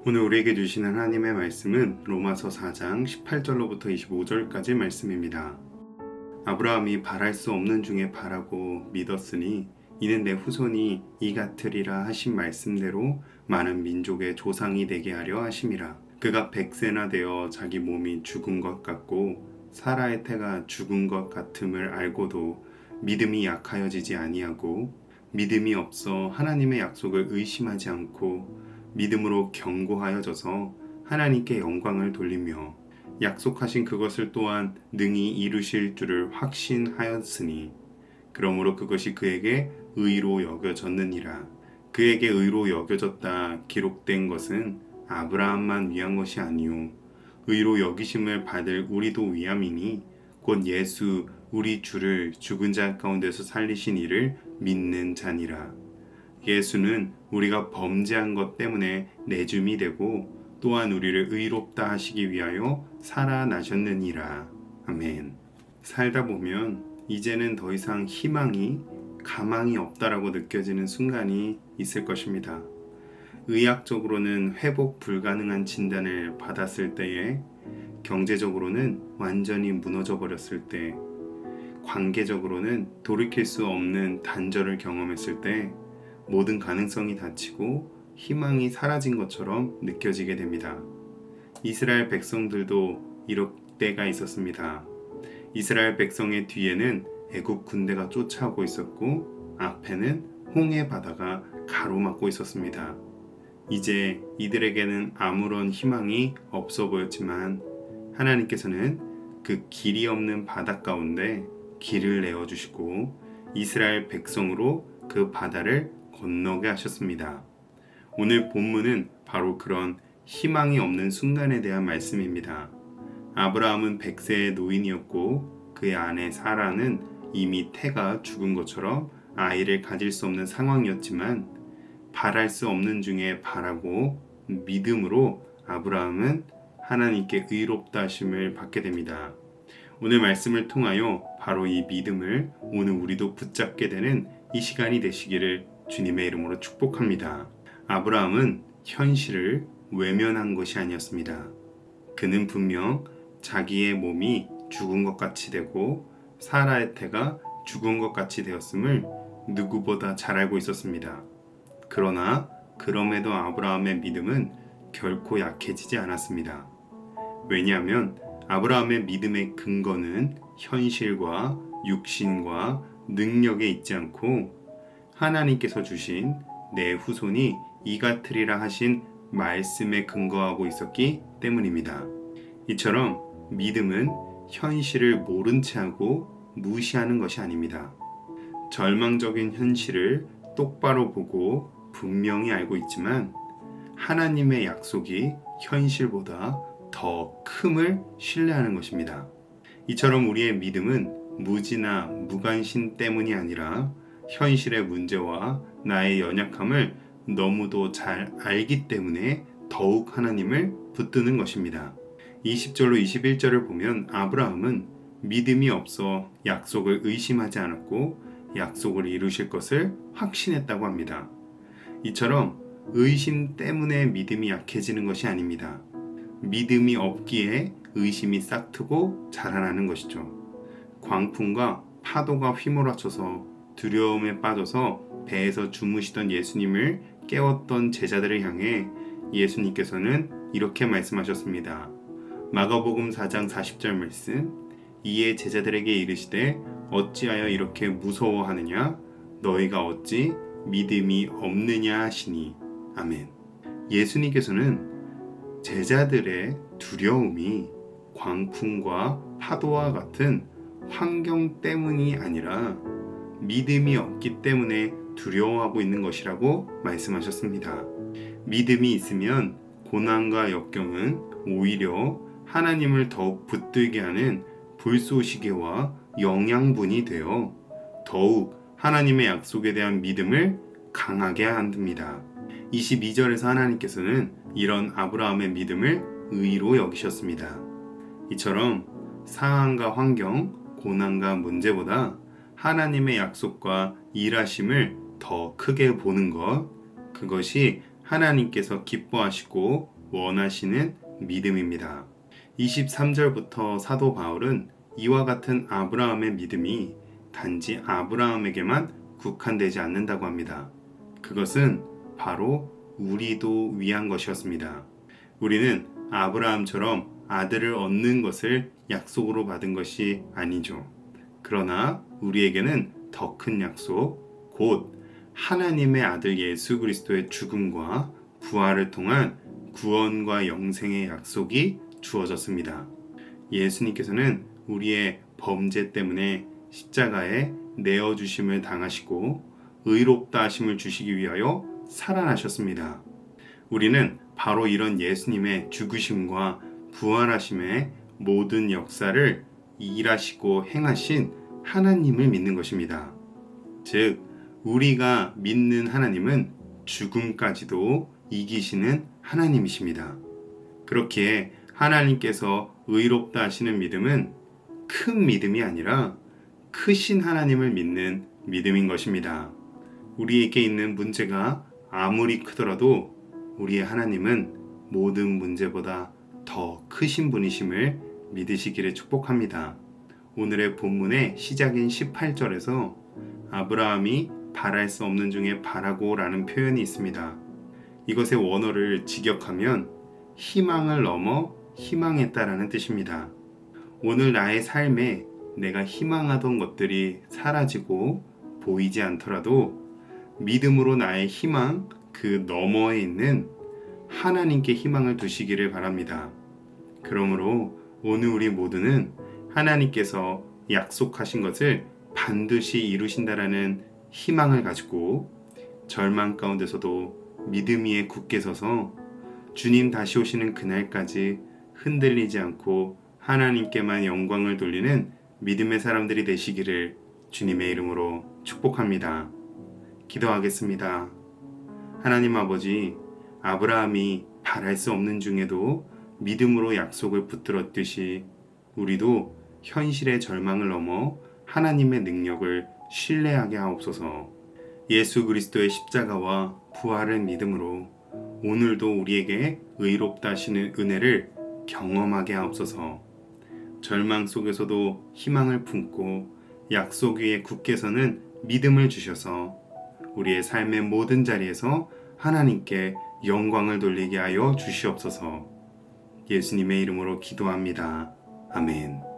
오늘 우리에게 주시는 하나님의 말씀은 로마서 4장 18절로부터 25절까지 말씀입니다. 아브라함이 바랄 수 없는 중에 바라고 믿었으니 이는 내 후손이 이 같으리라 하신 말씀대로 많은 민족의 조상이 되게 하려 하심이라. 그가 100세나 되어 자기 몸이 죽은 것 같고 사라의 태가 죽은 것 같음을 알고도 믿음이 약하여지지 아니하고 믿음이 없어 하나님의 약속을 의심하지 않고 믿음으로 견고하여져서 하나님께 영광을 돌리며 약속하신 그것을 또한 능히 이루실 줄을 확신하였으니 그러므로 그것이 그에게 의로 여겨졌느니라. 그에게 의로 여겨졌다 기록된 것은 아브라함만 위한 것이 아니요 의로 여기심을 받을 우리도 위함이니 곧 예수 우리 주를 죽은 자 가운데서 살리신 이를 믿는 자니라. 예수는 우리가 범죄한 것 때문에 내줌이 되고 또한 우리를 의롭다 하시기 위하여 살아나셨느니라. 아멘. 살다 보면 이제는 더 이상 희망이 가망이 없다라고 느껴지는 순간이 있을 것입니다. 의학적으로는 회복 불가능한 진단을 받았을 때에, 경제적으로는 완전히 무너져 버렸을 때, 관계적으로는 돌이킬 수 없는 단절을 경험했을 때 모든 가능성이 닫히고 희망이 사라진 것처럼 느껴지게 됩니다. 이스라엘 백성들도 이럴 때가 있었습니다. 이스라엘 백성의 뒤에는 애굽 군대가 쫓아오고 있었고 앞에는 홍해 바다가 가로막고 있었습니다. 이제 이들에게는 아무런 희망이 없어 보였지만 하나님께서는 그 길이 없는 바다 가운데 길을 내어주시고 이스라엘 백성으로 그 바다를 건너게 하셨습니다. 오늘 본문은 바로 그런 희망이 없는 순간에 대한 말씀입니다. 아브라함은 100세의 노인이었고 그의 아내 사라는 이미 태가 죽은 것처럼 아이를 가질 수 없는 상황이었지만 바랄 수 없는 중에 바라고 믿음으로 아브라함은 하나님께 의롭다 하심을 받게 됩니다. 오늘 말씀을 통하여 바로 이 믿음을 오늘 우리도 붙잡게 되는 이 시간이 되시기를 주님의 이름으로 축복합니다. 아브라함은 현실을 외면한 것이 아니었습니다. 그는 분명 자기의 몸이 죽은 것 같이 되고 사라의 태가 죽은 것 같이 되었음을 누구보다 잘 알고 있었습니다. 그러나 그럼에도 아브라함의 믿음은 결코 약해지지 않았습니다. 왜냐하면 아브라함의 믿음의 근거는 현실과 육신과 능력에 있지 않고 하나님께서 주신 내 후손이 이 같으리라 하신 말씀에 근거하고 있었기 때문입니다. 이처럼 믿음은 현실을 모른 채 하고 무시하는 것이 아닙니다. 절망적인 현실을 똑바로 보고 분명히 알고 있지만 하나님의 약속이 현실보다 더 큼을 신뢰하는 것입니다. 이처럼 우리의 믿음은 무지나 무관심 때문이 아니라 현실의 문제와 나의 연약함을 너무도 잘 알기 때문에 더욱 하나님을 붙드는 것입니다. 20절로 21절을 보면 아브라함은 믿음이 없어 약속을 의심하지 않았고 약속을 이루실 것을 확신했다고 합니다. 이처럼 의심 때문에 믿음이 약해지는 것이 아닙니다. 믿음이 없기에 의심이 싹트고 자라나는 것이죠. 광풍과 파도가 휘몰아쳐서 두려움에 빠져서 배에서 주무시던 예수님을 깨웠던 제자들을 향해 예수님께서는 이렇게 말씀하셨습니다. 마가복음 4장 40절 말씀, 이에 제자들에게 이르시되 어찌하여 이렇게 무서워하느냐? 너희가 어찌 믿음이 없느냐 하시니. 아멘. 예수님께서는 제자들의 두려움이 광풍과 파도와 같은 환경 때문이 아니라 믿음이 없기 때문에 두려워하고 있는 것이라고 말씀하셨습니다. 믿음이 있으면 고난과 역경은 오히려 하나님을 더욱 붙들게 하는 불쏘시개와 영양분이 되어 더욱 하나님의 약속에 대한 믿음을 강하게 합니다. 22절에서 하나님께서는 이런 아브라함의 믿음을 의로 여기셨습니다. 이처럼 상황과 환경, 고난과 문제보다 하나님의 약속과 일하심을 더 크게 보는 것, 그것이 하나님께서 기뻐하시고 원하시는 믿음입니다. 23절부터 사도 바울은 이와 같은 아브라함의 믿음이 단지 아브라함에게만 국한되지 않는다고 합니다. 그것은 바로 우리도 위한 것이었습니다. 우리는 아브라함처럼 아들을 얻는 것을 약속으로 받은 것이 아니죠. 그러나 우리에게는 더 큰 약속, 곧 하나님의 아들 예수 그리스도의 죽음과 부활을 통한 구원과 영생의 약속이 주어졌습니다. 예수님께서는 우리의 범죄 때문에 십자가에 내어주심을 당하시고 의롭다 하심을 주시기 위하여 살아나셨습니다. 우리는 바로 이런 예수님의 죽으심과 부활하심의 모든 역사를 일하시고 행하신 하나님을 믿는 것입니다. 즉, 우리가 믿는 하나님은 죽음까지도 이기시는 하나님이십니다. 그렇기에 하나님께서 의롭다 하시는 믿음은 큰 믿음이 아니라 크신 하나님을 믿는 믿음인 것입니다. 우리에게 있는 문제가 아무리 크더라도 우리의 하나님은 모든 문제보다 더 크신 분이심을 믿으시기를 축복합니다. 오늘의 본문의 시작인 18절에서 아브라함이 바랄 수 없는 중에 바라고 라는 표현이 있습니다. 이것의 원어를 직역하면 희망을 넘어 희망했다라는 뜻입니다. 오늘 나의 삶에 내가 희망하던 것들이 사라지고 보이지 않더라도 믿음으로 나의 희망 그 너머에 있는 하나님께 희망을 두시기를 바랍니다. 그러므로 오늘 우리 모두는 하나님께서 약속하신 것을 반드시 이루신다라는 희망을 가지고 절망 가운데서도 믿음 위에 굳게 서서 주님 다시 오시는 그날까지 흔들리지 않고 하나님께만 영광을 돌리는 믿음의 사람들이 되시기를 주님의 이름으로 축복합니다. 기도하겠습니다. 하나님 아버지, 아브라함이 바랄 수 없는 중에도 믿음으로 약속을 붙들었듯이 우리도 현실의 절망을 넘어 하나님의 능력을 신뢰하게 하옵소서. 예수 그리스도의 십자가와 부활을 믿음으로 오늘도 우리에게 의롭다 하시는 은혜를 경험하게 하옵소서. 절망 속에서도 희망을 품고 약속 위에 굳게 서는 믿음을 주셔서 우리의 삶의 모든 자리에서 하나님께 영광을 돌리게 하여 주시옵소서. 예수님의 이름으로 기도합니다. 아멘.